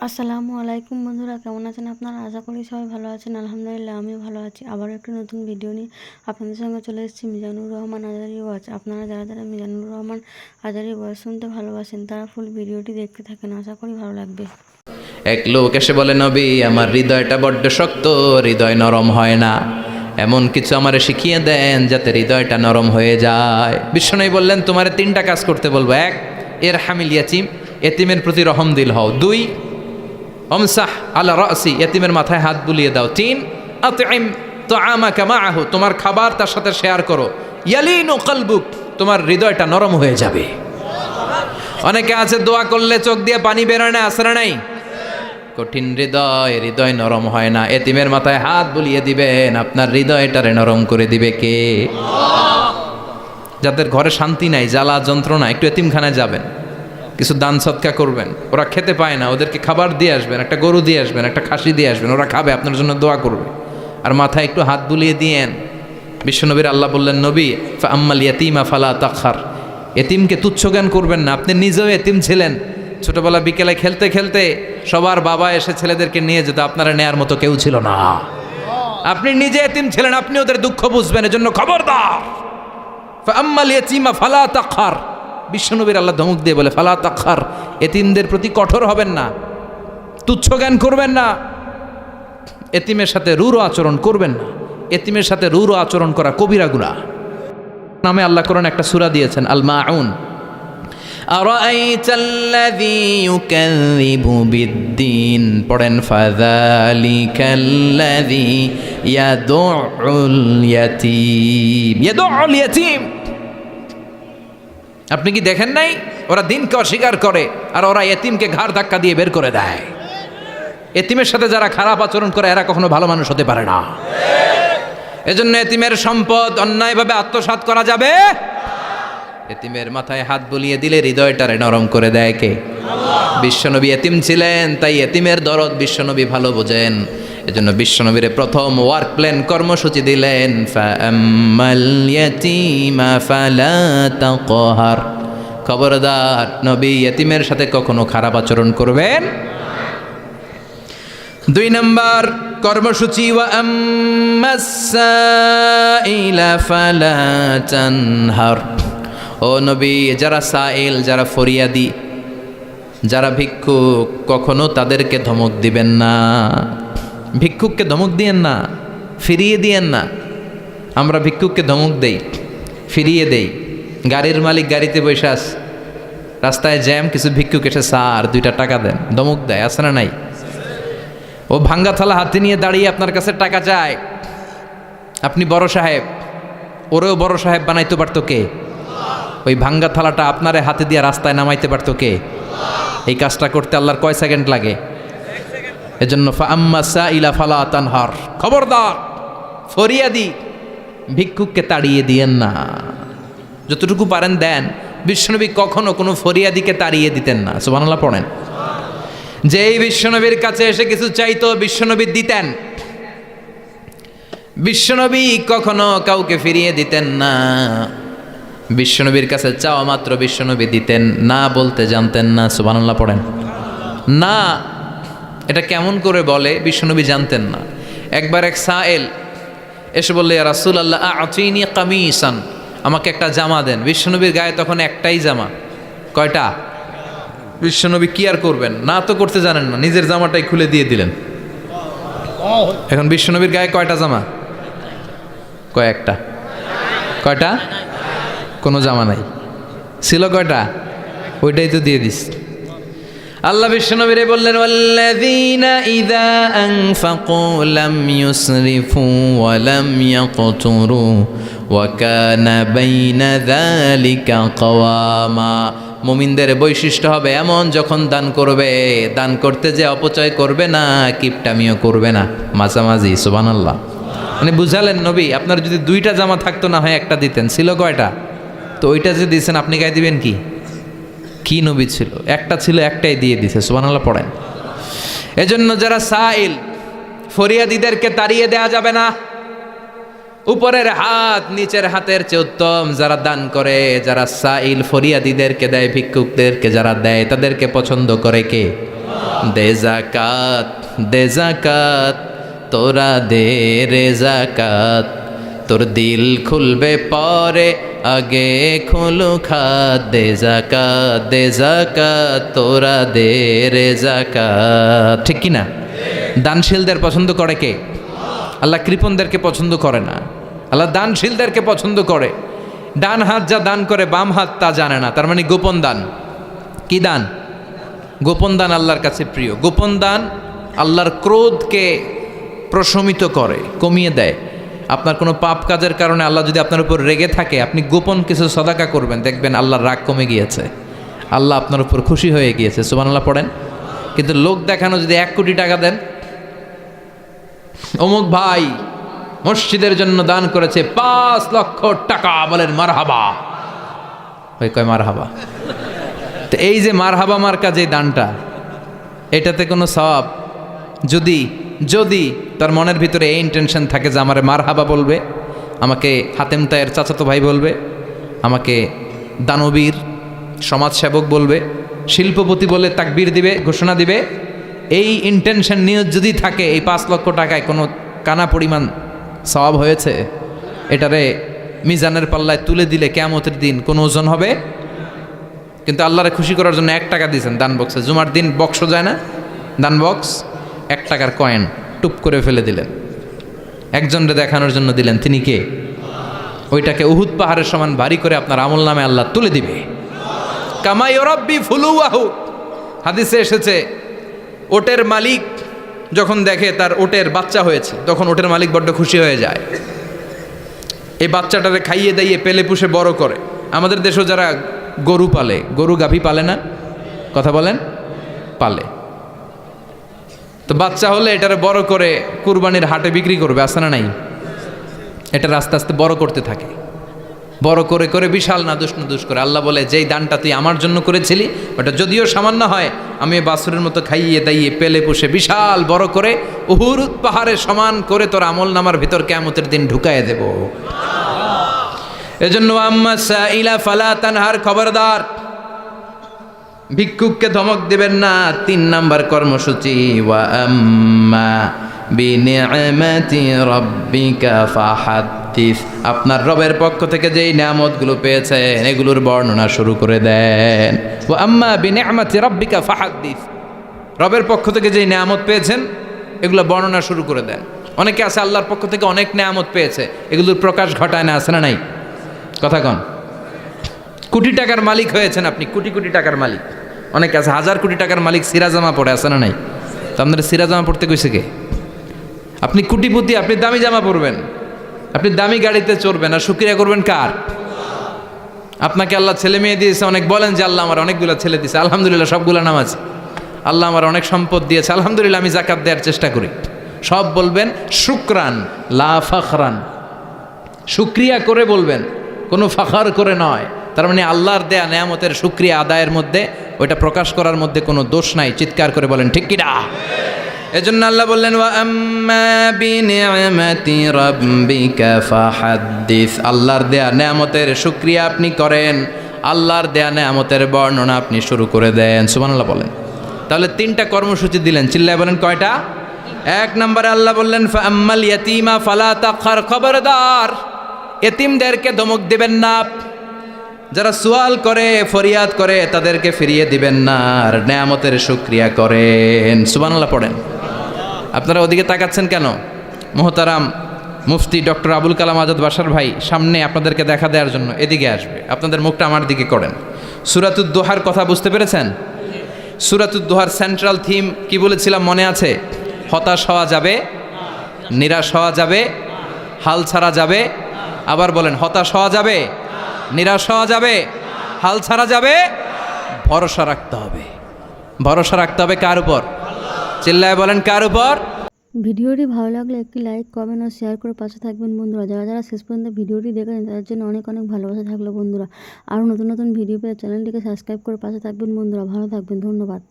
আসসালামু আলাইকুম বন্ধুরা, কেমন আছেন আপনারা? আশা করি সবাই ভালো আছেন। আলহামদুলিল্লাহ আমিও ভালো আছি। আবারও একটি নতুন ভিডিও নিয়ে আপনাদের সঙ্গে চলে এসেছি মিজানুর রহমান আজারি ওয়াচ। আপনারা যারা যারা মিজানুর রহমান আজারি ওয়াচ শুনতে ভালোবাসেন তারা ফুল ভিডিওটি দেখতে থাকেন, আশা করি ভালো লাগবে। এক লোক এসে বলে, নবী, আমার হৃদয়টা বড্ড শক্ত, হৃদয় নরম হয় না। এমন কিছু আমারে শিখিয়ে দেন যাতে হৃদয়টা নরম হয়ে যায়। বিশ্বনবী বললেন, তোমারে 3টা কাজ করতে বলবো। 1, এর হামিল ইয়াতিম, এতিমের প্রতি রহম দিল হও। 2, অমসাহ আলা রাসি, এতিমের মাথায় হাত বুলিয়ে দাও। 3, আতইম তুআমাকা মাআহু, তোমার খাবার তার সাথে শেয়ার করো। ইয়ালিনু কলবুক, তোমার হৃদয়টা নরম হয়ে যাবে। অনেকে আছে দোয়া করলে চোখ দিয়ে পানি বেরোয় না, আসরা নাই? কঠিন হৃদয়, হৃদয় নরম হয় না। এতিমের মাথায় হাত বুলিয়ে দিবেন, আপনার হৃদয়টারে নরম করে দিবে কে? যাদের ঘরে শান্তি নাই, জ্বালা যন্ত্রণা, একটু এতিমখানায় যাবেন, কিছু দান সৎকা করবেন। ওরা খেতে পায় না, ওদেরকে খাবার দিয়ে আসবেন, একটা গরু দিয়ে আসবেন, একটা খাসি দিয়ে আসবেন, ওরা খাবে, আপনার জন্য দোয়া করবে। আর মাথায় একটু হাত বুলিয়ে দিয়েন। বিশ্বনবীর আল্লাহ বললেন, নবী ফাআম্মাল ইয়াতীমা ফালা তাখহার, এতিমকে তুচ্ছ জ্ঞান করবেন না। আপনি নিজেও এতিম ছিলেন। ছোটবেলা বিকেলে খেলতে খেলতে সবার বাবা এসে ছেলেদেরকে নিয়ে যেত, আপনারা নেয়ার মতো কেউ ছিল না। আপনি নিজে এতিম ছিলেন, আপনি ওদের দুঃখ বুঝবেন। এজন্য খবরদার, ফাআম্মাল ইয়াতীমা ফালা তাখহার। বিশ্বনবীর আল্লাহ ধমক দিয়ে বলে, ফালা তাখহার, এতিমদের প্রতি কঠোর হবেন না, তুচ্ছ জ্ঞান করবেন না, এতিমের সাথে রূঢ় আচরণ করবেন না। এতিমের সাথে রূঢ় আচরণ করা কবিরা গুনাহ। নামে আল্লাহ কোরআনে একটা সূরা দিয়েছেন, আল মাউন। আরাআইতাল্লাযী ইউকাযযিবু বিদ্দীন, পড়েন, ফাযালিকাল্লাযী ইয়াদুউল ইয়াতীম। ইয়াদুউল ইয়াতীম, আপনি কি দেখেন নাই? ওরা দিনকে অস্বীকার করে আর ওরা এতিমকে ঘাড় ধাক্কা দিয়ে বের করে দেয়। এতিমের সাথে যারা খারাপ আচরণ করে এরা কখনো ভালো মানুষ হতে পারে না। এজন্য এতিমের সম্পদ অন্যায়ভাবে আত্মসাৎ করা যাবে। এতিমের মাথায় হাত বুলিয়ে দিলে হৃদয়টারে নরম করে দেয় কে? বিশ্বনবী এতিম ছিলেন, তাই এতিমের দরদ বিশ্বনবী ভালো বোঝেন। এজন্য বিশ্বনবীর প্রথম ওয়ার্ক প্ল্যান, কর্মসূচি দিলেন, ফাআম্মাল ইয়াতীমা ফালা তাকহার। খবরদার, নবী এতিমের সাথে কখনো খারাপ আচরণ করবেন। 2 নম্বর কর্মসূচি, ওয়া আম্মাস সাইলা ফালা তানহার। ও নবী, যারা সাইল, যারা ফরিয়াদি, যারা ভিক্ষুক, কখনো তাদেরকে ধমক দিবেন না। ভিক্ষুককে ধমক দিয়েন না, ফিরিয়ে দিয়েন না। আমরা ভিক্ষুককে ধমক দেই, ফিরিয়ে দেই। গাড়ির মালিক গাড়িতে বসে আস, রাস্তায় জ্যাম, কিছু ভিক্ষুক এসে স্যার 2টা টাকা দেন, ধমক দেয়, আছে না নাই? ও ভাঙ্গা থালা হাতে নিয়ে দাঁড়িয়ে আপনার কাছে টাকা চায়। আপনি বড় সাহেব, ওরেও বড় সাহেব বানাইতে পারতো কে? ওই ভাঙ্গা থালাটা আপনারে হাতে দিয়ে রাস্তায় নামাইতে পারতো কে? এই কাজটা করতে আল্লাহর কয় সেকেন্ড লাগে? এজন্য ফাআম্মা সাইলা ফালা তানহার, খবরদার, ফরিয়াদি ভিক্ষুককে তাড়িয়ে দিয়েন না। যতটুকু পারেন দেন। বিশ্বনবী কখনো কোনো ফরিয়াদিকে তাড়িয়ে দিতেন না। সুবহানাল্লাহ পড়েন। যেই বিশ্বনবীর কাছে এসে কিছু চাইতো, বিশ্বনবী দিতেন। বিশ্বনবী কখনো কাউকে ফিরিয়ে দিতেন না। বিশ্বনবীর কাছে চাওয়া মাত্র বিশ্বনবী দিতেন, না বলতে জানতেন না। সুবহানাল্লাহ পড়েন। না, এটা কেমন করে বলে বিশ্বনবী জানতেন না। একবার এক সাইল এসে বললে, ইয়া রাসূলুল্লাহ আ'তিনি কামিসান, আমাকে একটা জামা দেন। বিশ্বনবীর গায়ে তখন একটাই জামা। কয়টা? বিশ্বনবী কি আর করবেন, না তো করতে জানেন না, নিজের জামাটাই খুলে দিয়ে দিলেন। এখন বিশ্বনবীর গায়ে কয়টা জামা? কয়েকটা। কয়টা? কোনো জামা নাই। ছিল কয়টা? ওইটাই তো দিয়ে দিস। আল্লাহ বিশ্বনবীরে বললেন, ওয়াল্লাযীনা ইযা আনফাকু লাম ইউসরিফু ওয়া লাম ইয়াকতুরু ওয়া কানা বাইনা যালিকা কাওয়ামা। মুমিনদের বৈশিষ্ট্য হবে এমন, যখন দান করবে, দান করতে যে অপচয় করবে না, কিপটামিও করবে না, মাঝামাঝি। সুবহানাল্লাহ। মানে বুঝালেন নবী, আপনার যদি 2টা জামা থাকতো না হয় একটা দিতেন। ছিল কয়টা? তো ওইটা যে দিয়েছেন আপনি গায়ে দিবেন কি? কি নবী ছিল? একটা ছিল, একটাই দিয়ে দিছে। সুবহানাল্লাহ পড়েন। এজন্য যারা সাইল, ফরিয়াদিদেরকে তাড়িয়ে দেয়া যাবে না। উপরের হাত নিচের হাতের চেয়ে উত্তম যারা দান করে, যারা সাইল ফরিয়াদিদেরকে দেয়, ভিক্ষুকদেরকে যারা দেয় তাদেরকে পছন্দ করে কে? দে যাকাত, দে যাকাত, তোরা দে রে যাকাত, তোর দিল খুলবে পরে আগে খুলু খাত। দে যাকাত, দে যাকাত, তোরা দে রে যাকাত। ঠিক কি না? দানশীলদের পছন্দ করে কে? আল্লাহ কৃপণদেরকে পছন্দ করে না, আল্লাহ দানশীলদেরকে পছন্দ করে। ডান হাত যা দান করে বাম হাত তা জানে না, তার মানে গোপন দান। কি দান? গোপন দান আল্লাহর কাছে প্রিয়। গোপন দান আল্লাহর ক্রোধকে প্রশমিত করে, কমিয়ে দেয়। আপনার কোনো পাপ কাজের কারণে আল্লাহ যদি আপনার উপর রেগে থাকে, আপনি গোপন কিছু সদাকা করবেন, দেখবেন আল্লাহর রাগ কমে গিয়েছে, আল্লাহ আপনার উপর খুশি হয়ে গিয়েছে। সুবহানাল্লাহ পড়েন। কিন্তু লোক দেখানো যদি 1 কোটি টাকা দেন, অমুক ভাই মসজিদের জন্য দান করেছে 5 লক্ষ টাকা, বলেন মারহাবা। ওই কয় মারহাবা। তো এই যে মারহাবা মার্কা যে দানটা, এটাতে কোনো সওয়াব যদি যদি তার মনের ভিতরে এই ইন্টেনশন থাকে যে আমারে মারহাবা বলবে, আমাকে হাতেম তায়ের চাচাতো ভাই বলবে, আমাকে দানবীর সমাজসেবক বলবে, শিল্পপতি বলে তাকবীর দিবে, ঘোষণা দিবে, এই ইন্টেনশন নিয়ে যদি থাকে, এই 5 লক্ষ টাকায় কোনো কানা পরিমাণ সওয়াব হয়েছে, এটারে মিজানের পাল্লায় তুলে দিলে কিয়ামতের দিন কোনো ওজন হবে? কিন্তু আল্লাহরে খুশি করার জন্য 1 টাকা দিয়েছেন দান বক্সে। জুমার দিন বক্স যায় না, দান বক্স, 1 টাকার কয়েন টুপ করে ফেলে দিলেন, একজনরে দেখানোর জন্য দিলেন। তিনি কে? ওইটাকে উহুদ পাহাড়ের সমান ভারী করে আপনার আমল নামে আল্লাহ তুলে দিবে। কামা ইউরাব্বি ফুলুয়াহু, হাদিসে এসেছে, ওটের মালিক যখন দেখে তার ওটের বাচ্চা হয়েছে, তখন ওটের মালিক বড্ড খুশি হয়ে যায়। এই বাচ্চাটারে খাইয়ে দাইয়ে পেলে পুষে বড় করে। আমাদের দেশেও যারা গরু পালে, গরু গাভী পালে না, কথা বলেন, পালে, তো বাচ্চা হলে এটারে বড় করে কুরবানির হাটে বিক্রি করবে, আছে না নাই? এটা আস্তে আস্তে বড় করতে থাকে, বড় করে করে বিশাল নাদুস করে। আল্লাহ বলে, যেই দানটা তুই আমার জন্য করেছিলি, ওটা যদিও সামান্য হয়, আমি বাছুরের মতো খাইয়ে দাইয়ে পেলে পুষে বিশাল বড় করে উহুদ পাহাড়ের সমান করে তোর আমল নামার ভিতর কিয়ামতের দিন ঢুকায় দেব। এজন্য আম্মা সাইলা ফালা তানহার, খবরদার ভিক্ষুককে ধমক দিবেন না। 3 নাম্বার কর্মসূচি, ওয়া আম্মা বিনিআমাতি রাব্বিকা ফাহাদ্দিস, আপনার রবের পক্ষ থেকে যেই নিয়ামতগুলো পেয়েছেন এগুলোর বর্ণনা শুরু করে দেন। ওয়া আম্মা বিনিআমাতি রাব্বিকা ফাহাদ্দিস, রবের পক্ষ থেকে যেই নিয়ামত পেয়েছেন এগুলো বর্ণনা শুরু করে দেন। অনেকে আছে আল্লাহর পক্ষ থেকে অনেক নিয়ামত পেয়েছে, এগুলোর প্রকাশ ঘটায় না, আছে না নাই? কথা কন। কোটি টাকার মালিক হয়েছেন আপনি, কোটি কোটি টাকার মালিক। অনেকে আছে 1000 কোটি টাকার মালিক, সিরাজামা পড়ে, আছে না নাই? তো আপনারা সিরাজামা পড়তে কইছে কে? আপনি কোটিপতি, আপনি দামি জামা পরবেন, আপনি দামি গাড়িতে চড়বেন, আর শুকরিয়া করবেন কার? আপনাকে আল্লাহ ছেলে মেয়ে দিয়েছে, অনেক বলেন যে আল্লাহ আমার অনেকগুলো ছেলে দিয়েছে, আলহামদুলিল্লাহ সবগুলো নামাজ। আল্লাহ আমার অনেক সম্পদ দিয়েছে, আলহামদুলিল্লাহ আমি যাকাত দেওয়ার চেষ্টা করি। সব বলবেন শুকরান লা ফাখরান, শুকরিয়া করে বলবেন, কোনো ফাখার করে নয়। তার মানে আল্লাহর দেয়া নেয়ামতের শুকরিয়া আদায়ের মধ্যে, ওইটা প্রকাশ করার মধ্যে কোনো দোষ নাই। চিৎকার করে বলেন ঠিক কিনা? এজন্য আল্লাহ বললেন, ওয়া আম্মা বিনিআমাতি রাব্বিকা ফাহাদ্দিস, আল্লাহর দেয়া নেয়ামতের শুকরিয়া আপনি করেন, আল্লাহর দেয়া নেয়ামতের বর্ণনা আপনি শুরু করে দেন। সুবহানাল্লাহ বলেন। তাহলে 3টা কর্মসূচি দিলেন, চিল্লায় বলেন কয়টা? 1 নম্বরে আল্লাহ বললেন, ফা আম্মাল ইয়াতীমা ফালা তাকহার, খবরদার এতিমদেরকে ধমক দিবেন না, যারা সুয়াল করে ফরিয়াদ করে তাদেরকে ফিরিয়ে দিবেন না, আর নেয়ামতের শুকরিয়া করেন। সুবহানাল্লাহ পড়েন। আপনারা ওদিকে তাকাচ্ছেন কেন? মোহতারাম মুফতি ডক্টর আবুল কালাম আজাদ বাশার ভাই সামনে আপনাদেরকে দেখা দেওয়ার জন্য এদিকে আসবে, আপনাদের মুখটা আমার দিকে করেন। সূরাতুদ দোহার কথা বুঝতে পেরেছেন? সূরাতুদ দোহার সেন্ট্রাল থিম কি বলেছিলাম মনে আছে? হতাশ হওয়া যাবে, নিরাশ হওয়া যাবে, হাল ছাড়া যাবে। আবার বলেন, হতাশ হওয়া যাবে, নিরাশ হওয়া যাবে, হাল ছাড়া যাবে, ভরসা রাখতে হবে। ভরসা রাখতে হবে কার উপর? চিল্লায় বলেন কার উপর? ভিডিওটি ভালো লাগলে একটি লাইক, কমেন্ট ও শেয়ার করে পাশে থাকবেন বন্ধুরা। যারা যারা শেষ পর্যন্ত ভিডিওটি দেখেছেন তাদের জন্য অনেক অনেক ভালোবাসা থাকলো বন্ধুরা। আরও নতুন নতুন ভিডিও পেয়ে চ্যানেলটিকে সাবস্ক্রাইব করে পাশে থাকবেন বন্ধুরা। ভালো থাকবেন, ধন্যবাদ।